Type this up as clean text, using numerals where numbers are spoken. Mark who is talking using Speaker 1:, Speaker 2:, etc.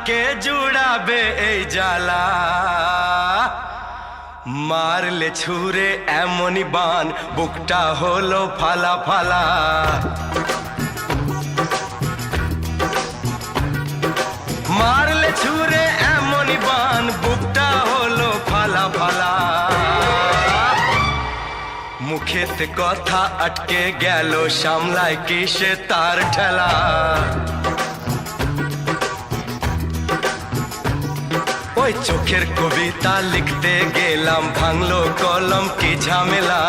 Speaker 1: কে জুড়াবে এই জ্বালা মারলে ছুঁড়ে এমনই বান বুকটা হলো ফালা ফালা মারলে ছুঁড়ে এমনই বান বুকটা হলো ফালা ফালা মুখেতে কথা আটকে গেল সামলায় কিসে তার ঠেলা ওই চোখের কবিতা লিখতে গেলাম ভাঙলো কলম কি ঝামেলা